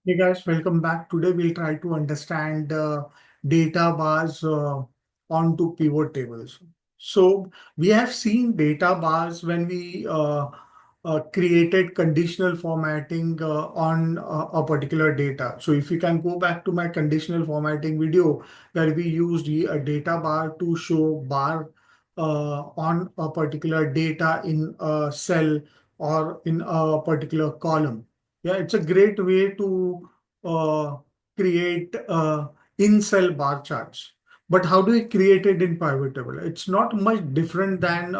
Hey guys, welcome back. Today we'll try to understand data bars onto pivot tables. So we have seen data bars when we created conditional formatting on a particular data. So if you can go back to my conditional formatting video where we used a data bar to show bar on a particular data in a cell or in a particular column. Yeah, it's a great way to uh, create in-cell bar charts. But how do we create it in pivot table? It's not much different than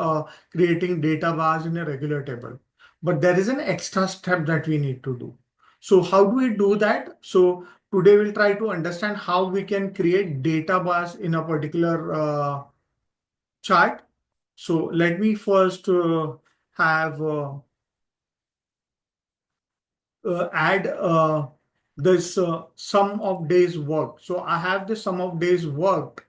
creating data bars in a regular table. But there is an extra step that we need to do. So how do we do that? So today we'll try to understand how we can create data bars in a particular chart. So let me first have add this sum of days worked. So I have the sum of days worked.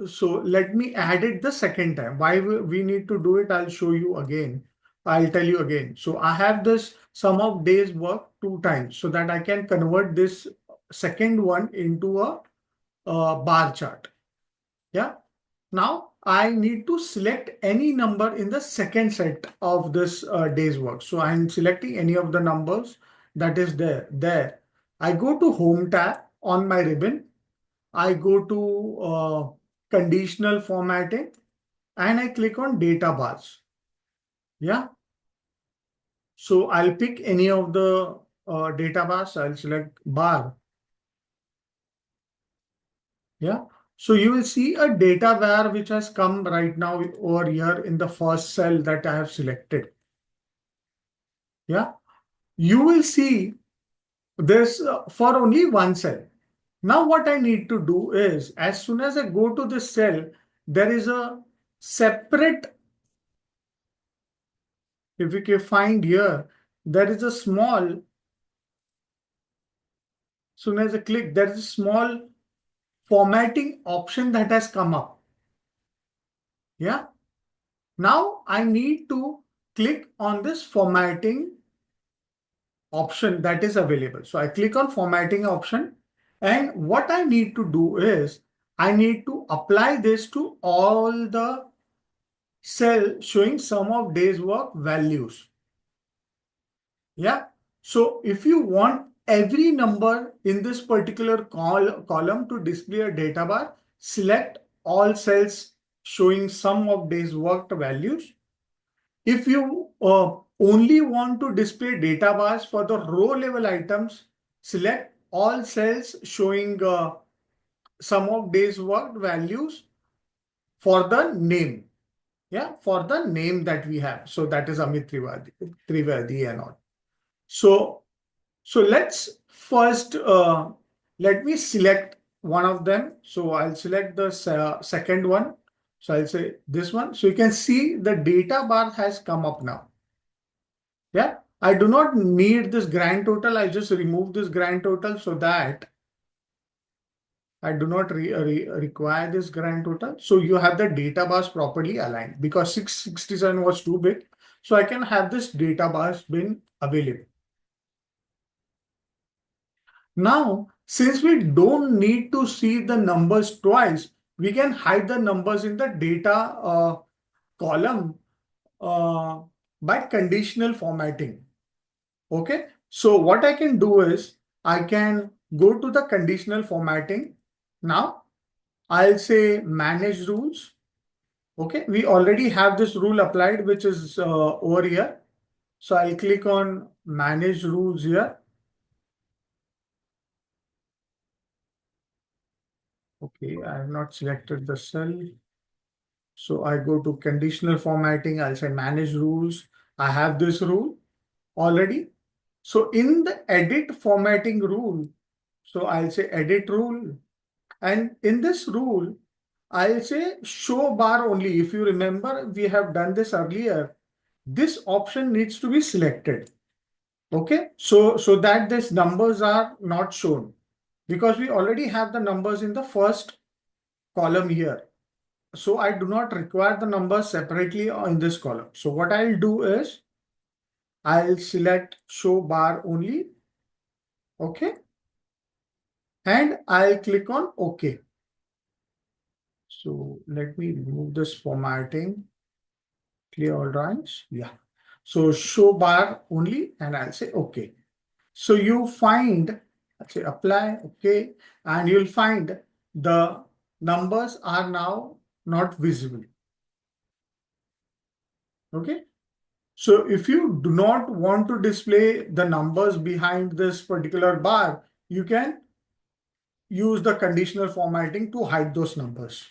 So let me add it the second time. Why we need to do it, I'll show you again. I'll tell you again. So I have this sum of days worked two times so that I can convert this second one into a bar chart. Yeah. Now I need to select any number in the second set of this day's work. So I'm selecting any of the numbers that is there. I go to Home tab on my ribbon. I go to conditional formatting and I click on data bars. Yeah. So I'll pick any of the data bars. I'll select bar. Yeah. So you will see a data bar which has come right now over here in the first cell that I have selected. Yeah. You will see this for only one cell. Now what I need to do is as soon as I go to this cell, there is a separate, if you can find here, there is a small, soon as I click, there is a small formatting option that has come up. Yeah. Now I need to click on this formatting option that is available. So I click on formatting option, and what I need to do is I need to apply this to all the cell showing sum of days work values. Yeah. So if you want every number in this particular column to display a data bar, select all cells showing sum of days worked values. If you only want to display data bars for the row level items, select all cells showing sum of days worked values for the name. Yeah, for the name that we have. So that is Amit Trivedi and all. So, so let's first, let me select one of them. So I'll select the second one. So I'll say this one. So you can see the data bar has come up now. Yeah, I do not need this grand total. I just remove this grand total so that I do not require this grand total. So you have the data bars properly aligned because 667 was too big. So I can have this data bars been available. Now, since we don't need to see the numbers twice, we can hide the numbers in the data column uh, by conditional formatting. Okay. So what I can do is I can go to the conditional formatting. Now I'll say manage rules. Okay. We already have this rule applied, which is over here. So I'll click on manage rules here. Okay. I have not selected the cell. So I go to conditional formatting. I'll say manage rules. I have this rule already. So in the edit formatting rule, so I'll say edit rule. And in this rule, I'll say show bar only. If you remember, we have done this earlier. This option needs to be selected. Okay. So that these numbers are not shown because we already have the numbers in the first column here. So I do not require the numbers separately in this column. So what I'll do is I'll select show bar only. Okay. And I'll click on OK. So let me remove this formatting. Clear all drawings. Yeah. So show bar only, and I'll say OK. So you find, let's say apply, OK, and you'll find the numbers are now not visible. Okay. So if you do not want to display the numbers behind this particular bar, you can use the conditional formatting to hide those numbers.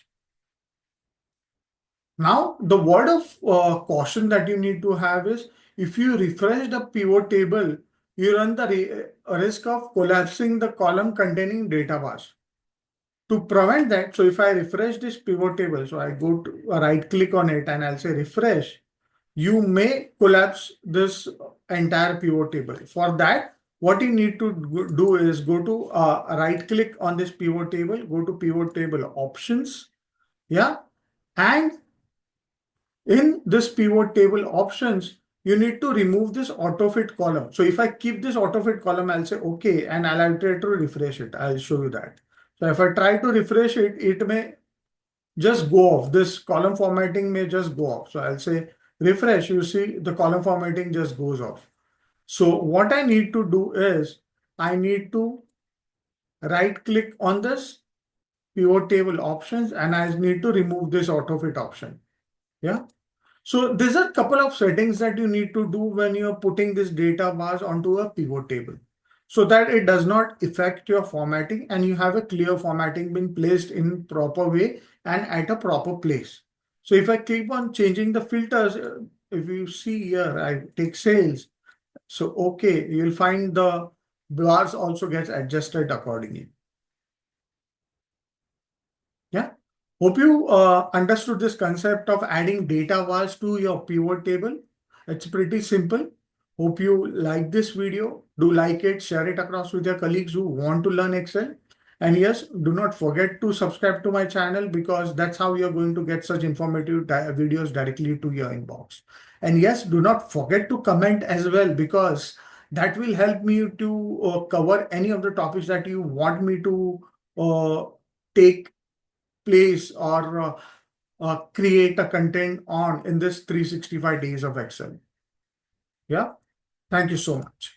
Now, the word of caution that you need to have is if you refresh the pivot table, you run the risk of collapsing the column containing data bars. To prevent that, so if I refresh this pivot table, so I go to right click on it and I'll say refresh, you may collapse this entire pivot table. For that, what you need to do is go to right click on this pivot table, go to pivot table options, yeah, and in this pivot table options, you need to remove this auto fit column. So if I keep this auto fit column, I'll say okay, and I'll try to refresh it. I'll show you that. So if I try to refresh it, it may just go off. This column formatting may just go off. So I'll say refresh. You see the column formatting just goes off. So what I need to do is I need to right click on this pivot table options and I need to remove this auto fit option. Yeah. So these are a couple of settings that you need to do when you're putting this data bars onto a pivot table so that it does not affect your formatting and you have a clear formatting being placed in proper way and at a proper place. So if I keep on changing the filters, if you see here, I take sales. So, okay, you'll find the bars also gets adjusted accordingly. Yeah. Hope you understood this concept of adding data vars to your pivot table. It's pretty simple. Hope you like this video. Do like it, share it across with your colleagues who want to learn Excel. And yes, do not forget to subscribe to my channel because that's how you're going to get such informative videos directly to your inbox. And yes, do not forget to comment as well because that will help me to cover any of the topics that you want me to take place or create a content on in this 365 days of Excel. Yeah. Thank you so much.